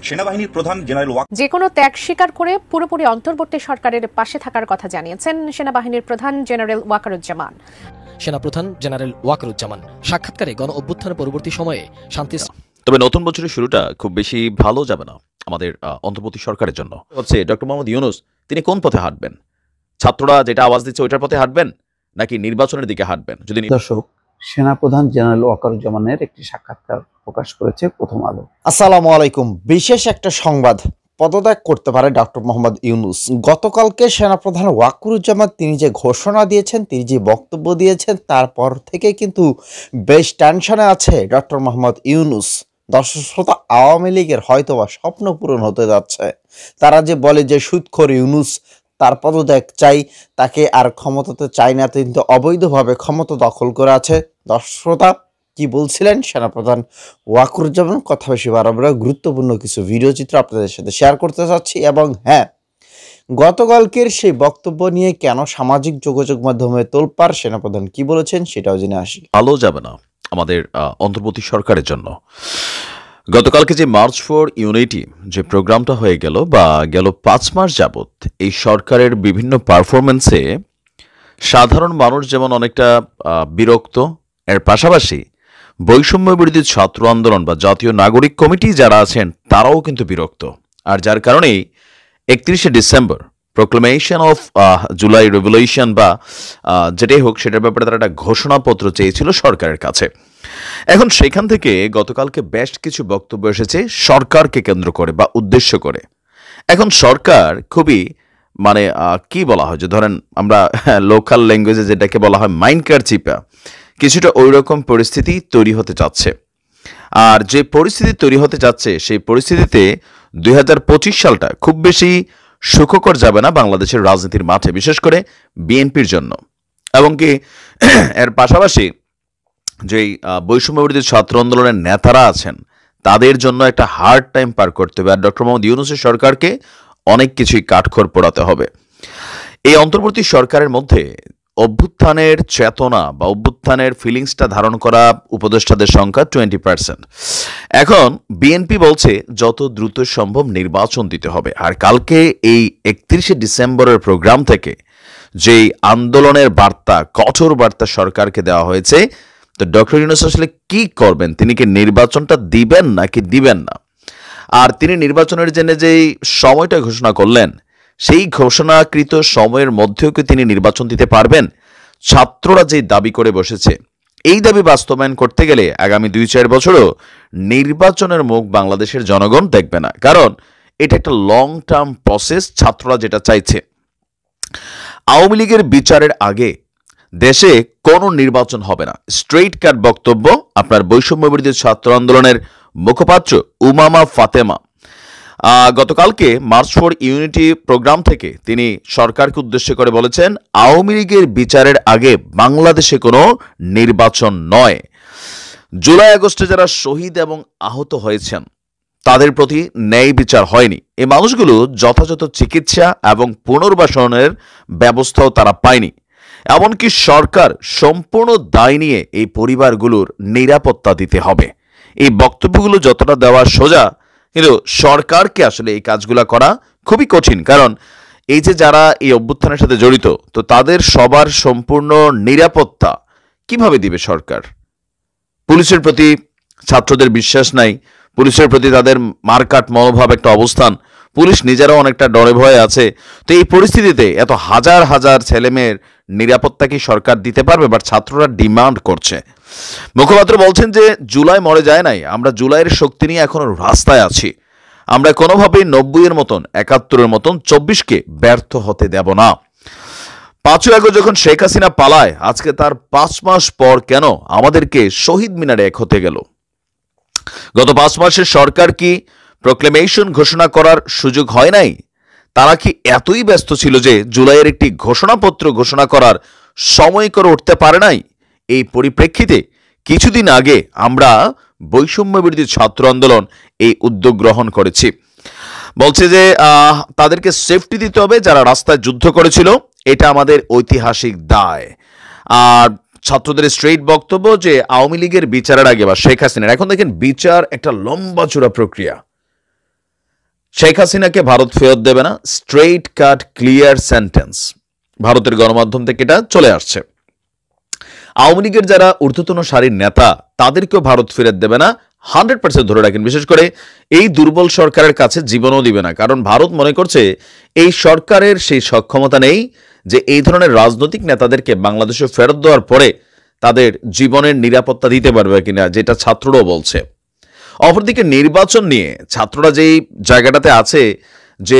সেনাবাহিনীর প্রধান জেনারেল যে কোনো ত্যাগ স্বীকার করে পুরোপুরি অন্তর্বর্তী সরকারের পাশে থাকার কথা জানিয়েছেন সেনাবাহিনীর প্রধান জেনারেল ওয়াকারুজ্জামান। সেনাপ্রধান জেনারেল ওয়াকারুজ্জামান সাক্ষাৎকারে গণ অভ্যুত্থানের পরবর্তী সময়ে শান্তি। তবে নতুন বছরের শুরুটা খুব বেশি ভালো যাবে না আমাদের অন্তর্বর্তী সরকারের জন্য। হচ্ছে ডক্টর মোহাম্মদ ইউনূস তিনি কোন পথে হাঁটবেন? ছাত্ররা যেটা আওয়াজ দিচ্ছে ওইটার পথে হাঁটবেন নাকি নির্বাচনের দিকে হাঁটবেন? যদি দর্শক, সেনাপ্রধান জেনারেল ওয়াকারুজ্জামানের একটি সাক্ষাৎকার প্রকাশ করেছে প্রথম আলো। আসসালামু আলাইকুম। বিশেষ একটা সংবাদ, পদত্যাগ করতে পারে ডক্টর মোহাম্মদ ইউনূস। গতকালকে সেনাপ্রধান ওয়াকারুজ্জামান তিনি যে ঘোষণা দিয়েছেন, তিনি যে বক্তব্য দিয়েছেন, তারপর থেকে কিন্তু বেশ টেনশনে আছে ডক্টর মোহাম্মদ ইউনূস। দর্শক শ্রোতা, আওয়ামী লীগের হয়তোবা স্বপ্ন পূরণ হতে যাচ্ছে। তারা যে বলে যে সুদখোর ইউনূস, তার পদত্যাগ চাই, তাকে আর ক্ষমতাতে চাই না, কিন্তু অবৈধভাবে ক্ষমতা দখল করে আছে। দর্শক শ্রোতা, কি বলছিলেন সেনাপ্রধান ওয়াকারুজ্জামান? কথা বেশি বাড়াবো না, গুরুত্বপূর্ণ কিছু ভিডিও চিত্র আপনাদের সাথে শেয়ার করতে চাচ্ছি। এবং হ্যাঁ, গতকালকের সেই বক্তব্য নিয়ে কেন সামাজিক যোগাযোগ মাধ্যমে তোলপাড়, সেনাপ্রধান কি বলেছেন সেটাও জেনে আসি। ভালো যাবে না আমাদের অন্তর্বর্তী সরকারের জন্য। গতকালকে যে মার্চ ফর ইউনিটি যে প্রোগ্রামটা হয়ে গেল বা গেল 5 মাস যাবৎ এই সরকারের বিভিন্ন পারফরমেন্সে সাধারণ মানুষ যেমন অনেকটা বিরক্ত, এর পাশাপাশি বৈষম্য বিরোধী ছাত্র আন্দোলন বা জাতীয় নাগরিক কমিটি যারা আছেন তারাও কিন্তু বিরক্ত। আর যার কারণেই 31শে ডিসেম্বর প্রোক্লেমেশন অফ জুলাই রেভলিউশন বা যেটাই হোক সেটার ব্যাপারে তারা একটা ঘোষণাপত্র চেয়েছিল সরকারের কাছে। এখন সেখান থেকে গতকালকে বেশ কিছু বক্তব্য এসেছে সরকারকে কেন্দ্র করে বা উদ্দেশ্য করে। এখন সরকার খুবই কি বলা হয়, যে ধরেন আমরা লোকাল ল্যাঙ্গুয়েজে যেটাকে বলা হয় মাইন্ড কারচিপা, কিছুটা ওই রকম পরিস্থিতি তৈরি হতে যাচ্ছে। আর যে পরিস্থিতি তৈরি হতে যাচ্ছে সেই পরিস্থিতিতে 2025 সালটা খুব বেশি সুখকর যাবে না বাংলাদেশের রাজনীতির মাঠে, বিশেষ করে বিএনপির জন্য। এবং কি এর পাশাপাশি যেই বৈষম্য বিরোধী ছাত্র আন্দোলনের নেতারা আছেন তাদের জন্য একটা হার্ড টাইম পার করতে হবে। আর ডক্টর মোহাম্মদ ইউনূসের সরকারকে অনেক কিছুই কাঠখড় পোড়াতে হবে। এই অন্তর্বর্তী সরকারের মধ্যে অভ্যুত্থানের চেতনা বা অভ্যুত্থানের ফিলিংসটা ধারণ করা উপদেষ্টাদের সংখ্যা 20%। এখন বিএনপি বলছে যত দ্রুত সম্ভব নির্বাচন দিতে হবে। আর কালকে এই 31শে ডিসেম্বরের প্রোগ্রাম থেকে যেই আন্দোলনের বার্তা, কঠোর বার্তা সরকারকে দেওয়া হয়েছে, তো ডক্টর ইউনূস আসলে কি করবেন? তিনি কি নির্বাচনটা দিবেন নাকি দিবেন না? আর তিনি নির্বাচনের জন্য যেই সময়টা ঘোষণা করলেন, সেই ঘোষণাকৃত সময়ের মধ্যেও কি তিনি নির্বাচন দিতে পারবেন? ছাত্ররা যে দাবি করে বসেছে, এই দাবি বাস্তবায়ন করতে গেলে আগামী 2-4 বছরও নির্বাচনের মুখ বাংলাদেশের জনগণ দেখবে না, কারণ এটা একটা লং টার্ম প্রসেস। ছাত্ররা যেটা চাইছে, আওয়ামী লীগের বিচারের আগে দেশে কোনো নির্বাচন হবে না। স্ট্রেইট কাট বক্তব্য আপনার বৈষম্য বিরোধী ছাত্র আন্দোলনের মুখপাত্র উমামা ফাতেমা গতকালকে মার্চ ফর ইউনিটি প্রোগ্রাম থেকে তিনি সরকারকে উদ্দেশ্য করে বলেছেন, আওয়ামী লীগের বিচারের আগে বাংলাদেশে কোনো নির্বাচন নয়। জুলাই আগস্টে যারা শহীদ এবং আহত হয়েছেন তাদের প্রতি ন্যায় বিচার হয়নি। এই মানুষগুলো যথাযথ চিকিৎসা এবং পুনর্বাসনের ব্যবস্থাও তারা পায়নি। এমনকি সরকার সম্পূর্ণ দায় নিয়ে এই পরিবারগুলোর নিরাপত্তা দিতে হবে। এই বক্তব্যগুলো যতটা দেওয়া সোজা, কিন্তু সরকারকে আসলে এই কাজগুলো করা খুবই কঠিন, কারণ এই যে যারা এই অভ্যুত্থানের সাথে জড়িত, তো তাদের সবার সম্পূর্ণ নিরাপত্তা কিভাবে দিবে সরকার? পুলিশের প্রতি ছাত্রদের বিশ্বাস নাই, পুলিশের প্রতি তাদের মারকাট মনোভাব একটা অবস্থান, পুলিশ নিজেরাও অনেকটা ডরে ভয়ে আছে। তো এই পরিস্থিতিতে এত হাজার হাজার ছেলেমেয়ের নিরাপত্তা কি সরকার দিতে পারবে? বাট ছাত্ররা ডিমান্ড করছে। মুখপাত্র বলছেন যে জুলাই মরে যায় নাই, আমরা জুলাইয়ের শক্তি নিয়ে এখনো রাস্তায় আছি। আমরা কোনোভাবেই 90-এর মতন, 71-এর মতন 24কে ব্যর্থ হতে দেব না। 5ই আগস্ট যখন শেখ হাসিনা পালায়, আজকে তার 5 মাস পর কেন আমাদেরকে শহীদ মিনারে এক হতে গেল? গত 5 মাসের সরকার কি প্রোক্লেমেশন ঘোষণা করার সুযোগ হয় নাই? তারা কি এতই ব্যস্ত ছিল যে জুলাইয়ের একটি ঘোষণাপত্র ঘোষণা করার সময় করে উঠতে পারে নাই? এই পরিপ্রেক্ষিতে কিছুদিন আগে আমরা বৈষম্য বিরোধী ছাত্র আন্দোলন এই উদ্যোগ গ্রহণ করেছি। বলছে যে তাদেরকে সেফটি দিতে হবে যারা রাস্তায় যুদ্ধ করেছিল, এটা আমাদের ঐতিহাসিক দায়। আর ছাত্রদের স্ট্রেইট বক্তব্য যে আওয়ামী লীগের বিচারের আগে বা শেখ হাসিনার, এখন দেখেন বিচার একটা লম্বা চূড়া প্রক্রিয়া। শেখ হাসিনাকে ভারত ফেরত দেবে না, স্ট্রেইট কাট ক্লিয়ার সেন্টেন্স, ভারতের গণমাধ্যম থেকে এটা চলে আসছে। আওয়ামী লীগের যারা ঊর্ধ্বতন সারির নেতা তাদেরকেও ভারত ফেরত দেবে না, 100% ধরে রাখেন। বিশেষ করে এই দুর্বল সরকারের কাছে জীবনও দিবে না, কারণ ভারত মনে করছে এই সরকারের সেই সক্ষমতা নেই যে এই ধরনের রাজনৈতিক নেতাদেরকে বাংলাদেশে ফেরত দেওয়ার পরে তাদের জীবনের নিরাপত্তা দিতে পারবে কিনা, যেটা ছাত্ররাও বলছে। অপরদিকে নির্বাচন নিয়ে ছাত্ররা যেই জায়গাটাতে আছে যে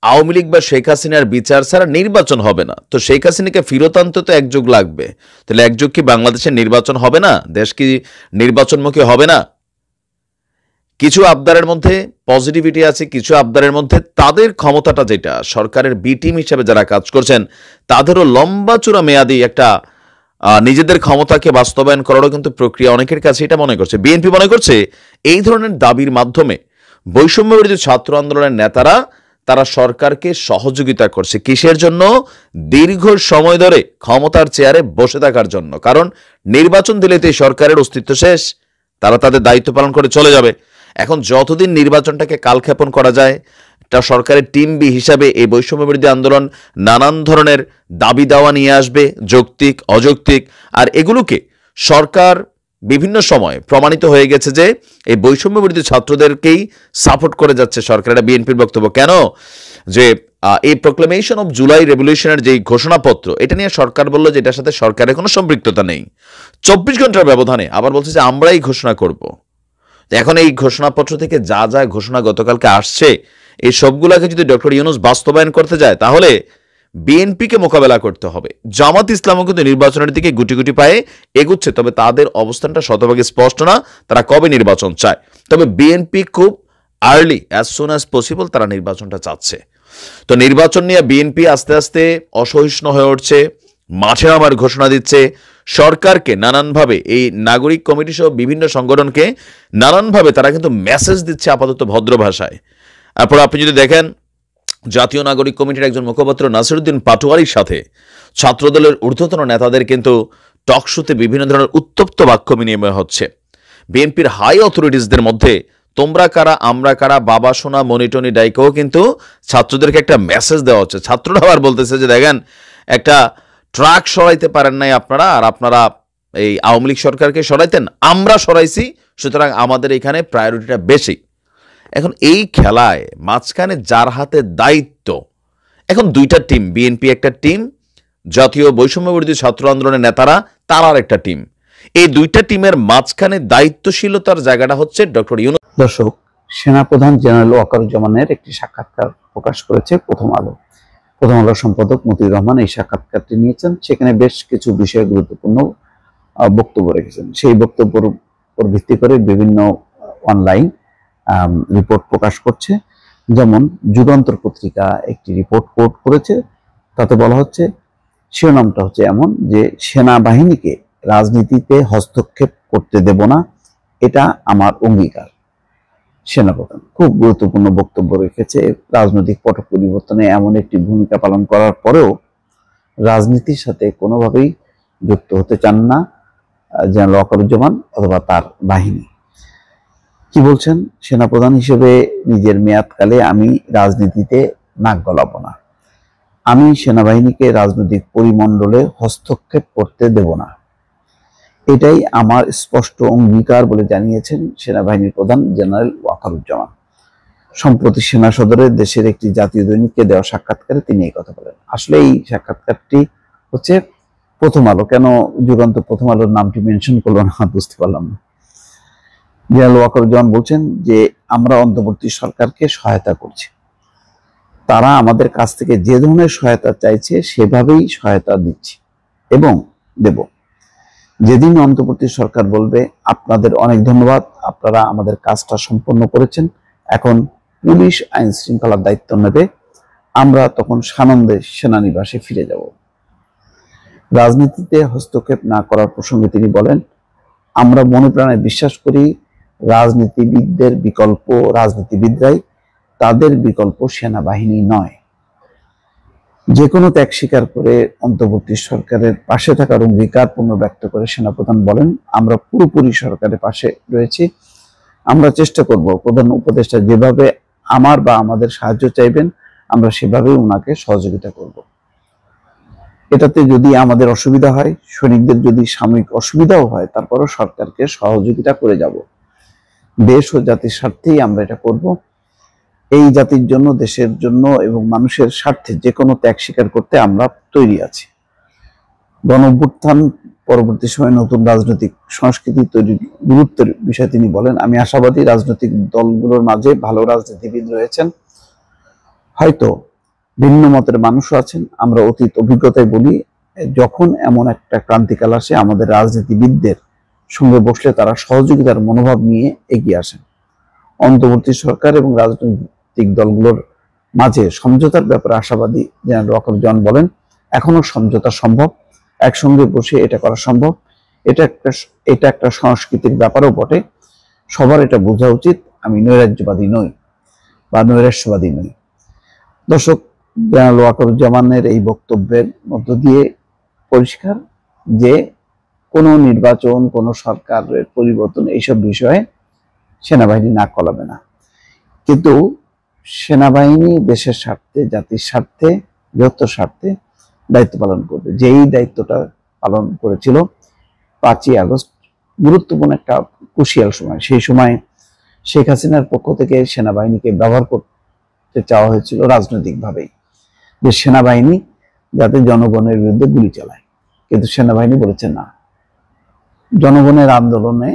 আওয়ামী লীগ বা শেখ হাসিনার বিচার ছাড়া নির্বাচন হবে না, তো শেখ হাসিনাকে ফিরত আনতে তো এক যুগ লাগবে, তাহলে এক যুগ কি বাংলাদেশের নির্বাচন হবে না? দেশ কি নির্বাচনমুখী হবে না? কিছু আবদারের মধ্যে পজিটিভিটি আছে, কিছু আবদারের মধ্যে তাদের ক্ষমতাটা, যেটা সরকারের বি টিম হিসেবে যারা কাজ করছেন তাদেরও লম্বা চূড়া মেয়াদী একটা নিজেদের ক্ষমতাকে বাস্তবায়ন করারও কিন্তু প্রক্রিয়া অনেকের কাছে এটা মনে করছে। বিএনপি মনে করছে এই ধরনের দাবির মাধ্যমে বৈষম্য বিরোধী ছাত্র আন্দোলনের নেতারা তারা সরকারকে সহযোগিতা করছে। কিসের জন্য? দীর্ঘ সময় ধরে ক্ষমতার চেয়ারে বসে থাকার জন্য। কারণ নির্বাচন দিলে তো এই সরকারের অস্তিত্ব শেষ, তারা তাদের দায়িত্ব পালন করে চলে যাবে। এখন যতদিন নির্বাচনটাকে কালক্ষেপণ করা যায়, একটা সরকারের টিম বি হিসাবে এই বৈষম্য বিরোধী আন্দোলন নানান ধরনের দাবি দাওয়া নিয়ে আসবে, যৌক্তিক অযৌক্তিক, আর এগুলোকে সরকার বিভিন্ন সময় প্রমাণিত হয়ে গেছে যে এই বৈষম্য বিরোধী ছাত্রদেরকেই সাপোর্ট করে যাচ্ছে সরকার। এটা বিএনপির বক্তব্য। কেন? যে এই প্রোক্লেমেশন অফ জুলাই রেভলিউশনের যেই ঘোষণাপত্র, এটা নিয়ে সরকার বলল যে এটার সাথে সরকারের কোনো সম্পৃক্ততা নেই। 24 ঘন্টার ব্যবধানে আবার বলছে যে আমরাই ঘোষণা করব। এখন এই ঘোষণাপত্র থেকে যা যা ঘোষণা গতকালকে আসছে, এই সবগুলোকে যদি ডক্টর ইউনূস বাস্তবায়ন করতে যায় তাহলে বিএনপিকে মোকাবেলা করতে হবে। জামাত ইসলামও কিন্তু নির্বাচনের দিকে গুটি গুটি পায়ে এগুচ্ছে, তবে তাদের অবস্থানটা শতভাগে স্পষ্ট না তারা কবে নির্বাচন চায়। তবে বিএনপি খুব early, as soon as possible তারা নির্বাচনটা চাচ্ছে। তো নির্বাচন নিয়ে বিএনপি আস্তে আস্তে অসহিষ্ণু হয়ে উঠছে, মাঠে নামার ঘোষণা দিচ্ছে, সরকারকে নানানভাবে, এই নাগরিক কমিটি সহ বিভিন্ন সংগঠনকে নানানভাবে তারা কিন্তু মেসেজ দিচ্ছে আপাতত ভদ্র ভাষায়। তারপর আপনি যদি দেখেন জাতীয় নাগরিক কমিটির একজন মুখপাত্র নাসিরউদ্দিন পাটোয়ারির সাথে ছাত্রদলের ঊর্ধ্বতন নেতাদের কিন্তু টকশোতে বিভিন্ন ধরনের উত্তপ্ত বাক্য বিনিময় হচ্ছে। বিএনপির হাই অথরিটিসদের মধ্যে তোমরা কারা আমরা কারা বাবা সোনা মনিটনি ডাইকেও কিন্তু ছাত্রদেরকে একটা মেসেজ দেওয়া হচ্ছে। ছাত্ররা আবার বলতেছে যে দেখেন, একটা ট্রাক সরাইতে পারেন নাই আপনারা, আর আপনারা এই আওয়ামী লীগ সরকারকে সরাইতেন, আমরা সরাইছি, সুতরাং আমাদের এখানে প্রায়োরিটিটা বেশি। এখন এই খেলায় মাঝখানে যার হাতে দায়িত্ব, এখন দুইটা টিম, বিএনপি একটা টিম, জাতীয় বৈষম্য বিরোধী ছাত্র আন্দোলনের নেতারা তার আর একটা টিম, এই দুইটা টিমের মাঝখানে দায়িত্বশীলতার জায়গাটা হচ্ছে ডক্টর ইউনূস। দর্শক, সেনাপ্রধান জেনারেল ওয়াকারুজ্জামানের একটি সাক্ষাৎকার প্রকাশ করেছে প্রথম আলো। প্রথম আলোর সম্পাদক মতিউর রহমান এই সাক্ষাৎকারটি নিয়েছেন। সেখানে বেশ কিছু বিষয়ে গুরুত্বপূর্ণ বক্তব্য রেখেছেন। সেই বক্তব্যের উপর ভিত্তি করে বিভিন্ন অনলাইন রিপোর্ট প্রকাশ করছে। যেমন যুগান্তর পত্রিকা একটি রিপোর্ট কোট করেছে, তাতে বলা হচ্ছে, শিরোনামটা হচ্ছে এমন যে সেনাবাহিনীকে রাজনীতিতে হস্তক্ষেপ করতে দেব না, এটা আমার অঙ্গীকার। সেনাপ্রধান খুব গুরুত্বপূর্ণ বক্তব্য রেখেছে। রাজনৈতিক পট পরিবর্তনে এমন একটি ভূমিকা পালন করার পরেও রাজনীতির সাথে কোনোভাবেই যুক্ত হতে চান না জেনারেল ওয়াকারুজ্জামান অথবা তার বাহিনী। কি বলছেন? সেনাপ্রধান হিসেবে নিজের মেয়াদকালে আমি রাজনীতিতে নাক গলাবো না, আমি সেনাবাহিনীকে রাজনৈতিক পরিমণ্ডলে হস্তক্ষেপ করতে দেব না, এটাই আমার স্পষ্ট অঙ্গীকার বলে জানিয়েছেন সেনাবাহিনীর প্রধান জেনারেল ওয়াকারুজ্জামান। সম্প্রতি সেনা সদরে দেশের একটি জাতীয় দৈনিককে দেওয়া সাক্ষাৎকারে তিনি এই কথা বলেন। আসলে এই সাক্ষাৎকারটি হচ্ছে প্রথম আলো, কেন যুগান্ত প্রথম আলোর নামটি মেনশন করলো না বুঝতে পারলাম না। জেনারেল ওয়াকারুজ্জামান বলছেন যে আমরা অন্তর্বর্তী সরকারকে সহায়তা করছি, তারা আমাদের কাছ থেকে যে ধরনের সহায়তা চাইছে সেভাবেই সহায়তা দিচ্ছি এবং দেব। যেদিন অন্তর্বর্তী সরকার বলবে আপনাদের অনেক ধন্যবাদ, আপনারা আমাদের কাজটা সম্পন্ন করেছেন, এখন পুলিশ আইন শৃঙ্খলার দায়িত্ব নেবে, আমরা তখন সানন্দে সেনানিবাসে ফিরে যাব। রাজনীতিতে হস্তক্ষেপ না করার প্রসঙ্গে তিনি বলেন, আমরা মনে প্রাণে বিশ্বাস করি রাজনীতিবিদদের বিকল্প রাজনীতিবিদরাই, তাদের বিকল্প সেনাবাহিনী নয়। যে কোনো ত্যাগ স্বীকার করে অন্তর্বর্তী সরকারের পাশে থাকার অঙ্গীকার পুনর্ব্যক্ত করে সেনাপ্রধান বলেন, আমরা পুরোপুরি সরকারের পাশে রয়েছি। আমরা চেষ্টা করব প্রধান উপদেষ্টা যেভাবে আমার বা আমাদের সাহায্য চাইবেন আমরা সেভাবেই ওনাকে সহযোগিতা করব। এটাতে যদি আমাদের অসুবিধা হয়, সৈনিকদের যদি সাময়িক অসুবিধাও হয়, তারপরও সরকারকে সহযোগিতা করে যাব। দেশ ও জাতির স্বার্থেই আমরা এটা করব। এই জাতির জন্য, দেশের জন্য এবং মানুষের স্বার্থে যে কোনো ত্যাগ স্বীকার করতে আমরা তৈরি আছি। গণঅভ্যুত্থান পরবর্তী সময়ে নতুন রাজনৈতিক সংস্কৃতি তৈরির গুরুত্বের বিষয়ে তিনি বলেন, আমি আশাবাদী রাজনৈতিক দলগুলোর মাঝে ভালো রাজনীতিবিদ রয়েছেন, হয়তো ভিন্ন মতের মানুষও আছেন। আমরা অতীত অভিজ্ঞতায় বলি, যখন এমন একটা ক্রান্তিকাল আসে আমাদের রাজনীতিবিদদের সঙ্গে বসলে তারা সহযোগিতার মনোভাব নিয়ে এগিয়ে আসেন। অন্তর্বর্তী সরকার এবং রাজনৈতিক দলগুলোর মাঝে সমঝোতার ব্যাপারে আশাবাদী জেনারেল ওয়াকারুজ্জামান বলেন, এখনো সমঝোতা সম্ভব, একসঙ্গে বসে এটা করা সম্ভব। এটা একটা সাংস্কৃতিক ব্যাপারও বটে, সবার এটা বোঝা উচিত। আমি নৈরাজ্যবাদী নই বা নৈরাশ্যবাদী নই। দর্শক, জেনারেল ওয়াকারুজ্জামানের এই বক্তব্যের মধ্য দিয়ে পরিষ্কার যে কোনো নির্বাচন, কোনো সরকারের পরিবর্তন এইসব বিষয়ে সেনাবাহিনী নাক গলাবে না। কিন্তু সেনাবাহিনী দেশের স্বার্থে, জাতির স্বার্থে, বৃহত্তর স্বার্থে দায়িত্ব পালন করবে। যেই দায়িত্বটা পালন করেছিল 5ই আগস্ট, গুরুত্বপূর্ণ একটা ক্রুশিয়াল সময়। সেই সময় শেখ হাসিনার পক্ষ থেকে সেনাবাহিনীকে ব্যবহার করতে চাওয়া হয়েছিল রাজনৈতিকভাবেই, যে সেনাবাহিনী যাতে জনগণের বিরুদ্ধে গুলি চালায়। কিন্তু সেনাবাহিনী বলেছে না, জনগণের আন্দোলনে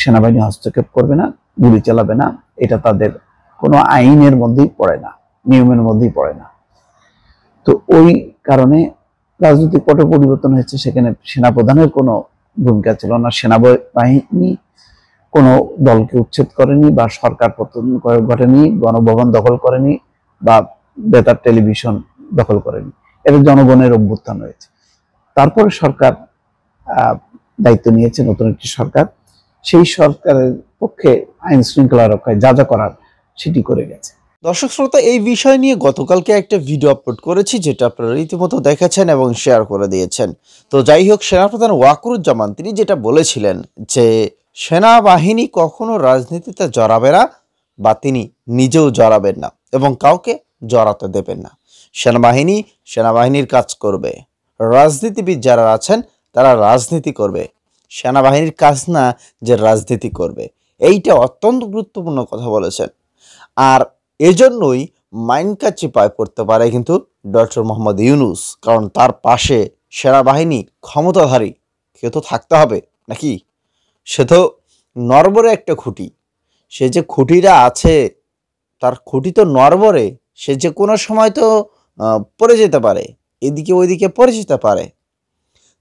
সেনাবাহিনী হস্তক্ষেপ করবে না, গুলি চালাবে না। এটা তাদের কোনো আইনের মধ্যেই পড়ে না, নিয়মের মধ্যেই পড়ে না। তো ওই কারণে রাজনৈতিক পট পরিবর্তন হয়েছে, সেখানে সেনাপ্রধানের কোনো ভূমিকা ছিল না। সেনাবাহিনী কোনো দলকে উচ্ছেদ করেনি বা সরকার পতন ঘটেনি, গণভবন দখল করেনি বা বেতার টেলিভিশন দখল করেনি। এটা জনগণের অভ্যুত্থান হয়েছে। তারপরে সরকার দায়িত্ব নিয়েছে, নতুন একটি সরকার। সেই সরকারের পক্ষে আইন শৃঙ্খলা রক্ষায় যা যা করার সেটি করে গেছে। দর্শক শ্রোতা, এই বিষয় নিয়ে গতকালকে একটা ভিডিও আপলোড করেছি, যেটা আপনারা রীতিমতো দেখেছেন এবং শেয়ার করে দিয়েছেন। তো যাই হোক, সেনাপ্রধান ওয়াকারুজ্জামান তিনি যেটা বলেছিলেন যে সেনাবাহিনী কখনো রাজনীতিতে জড়াবে না বা তিনি নিজেও জড়াবেন না এবং কাউকে জড়াতে দেবেন না। সেনাবাহিনীর কাজ করবে, রাজনীতিবিদ যারা আছেন তারা রাজনীতি করবে, সেনাবাহিনীর কাজ না যে রাজনীতি করবে। এইটা অত্যন্ত গুরুত্বপূর্ণ কথা বলেছেন। আর এজন্যই মাইনকা চিপায় পড়তে পারে কিন্তু ডক্টর মোহাম্মদ ইউনূস, কারণ তার পাশে সেনাবাহিনী ক্ষমতাধারী কেউ তো থাকতে হবে নাকি। সে তো নরবরে একটা খুঁটি, সে যে খুঁটিটা আছে তার খুঁটি তো নরবরে, সে যে কোনো সময় তো পড়ে যেতে পারে, এদিকে ওইদিকে পড়ে যেতে পারে।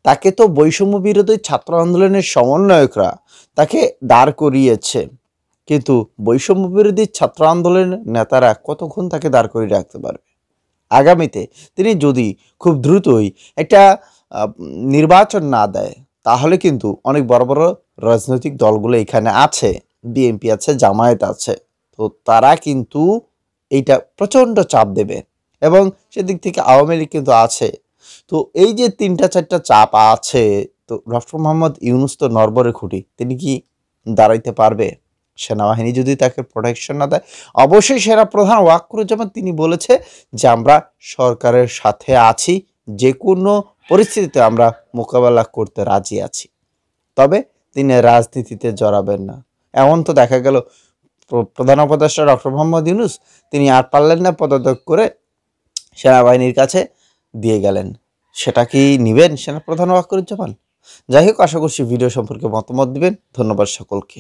তাকে তো বৈষম্য বিরোধী ছাত্র আন্দোলনের সমন্বয়করা তাকে দাঁড় করিয়েছে, কিন্তু বৈষম্য বিরোধী ছাত্র আন্দোলনের নেতারা কতক্ষণ তাকে দাঁড় করিয়ে রাখতে পারবে? আগামীতে তিনি যদি খুব দ্রুতই একটা নির্বাচন না দেয়, তাহলে কিন্তু অনেক বড় বড় রাজনৈতিক দলগুলো এখানে আছে, বিএনপি আছে, জামায়াত আছে, তো তারা কিন্তু এইটা প্রচণ্ড চাপ দেবে এবং সেদিক থেকে আওয়ামী লীগ কিন্তু আছে। তো এই যে 3-4টা চাপ আছে, তো ডক্টর মোহাম্মদ ইউনূস তো নরবরে খুঁটি, তিনি কি দাঁড়াইতে পারবে? সেনাবাহিনী যদি তাকে প্রোটেকশন না দেয়। অবশ্যই সেনাপ্রধান ওয়াকারুজ্জামান তিনি বলেছে যে আমরা সরকারের সাথে আছি, যে কোনো পরিস্থিতিতে আমরা মোকাবেলা করতে রাজি আছি, তবে তিনি রাজনীতিতে জড়াবেন না। এমন তো দেখা গেল প্রধান উপদেষ্টা ডক্টর মোহাম্মদ ইউনূস তিনি আর পারলেন না, পদত্যাগ করে সেনাবাহিনীর কাছে দিয়ে গেলেন। সেটা কি নিবেন সেনাপ্রধান ওয়াকারুজ্জামান? যাই হোক, আশা করছি ভিডিও সম্পর্কে মতামত দিবেন। ধন্যবাদ সকলকে।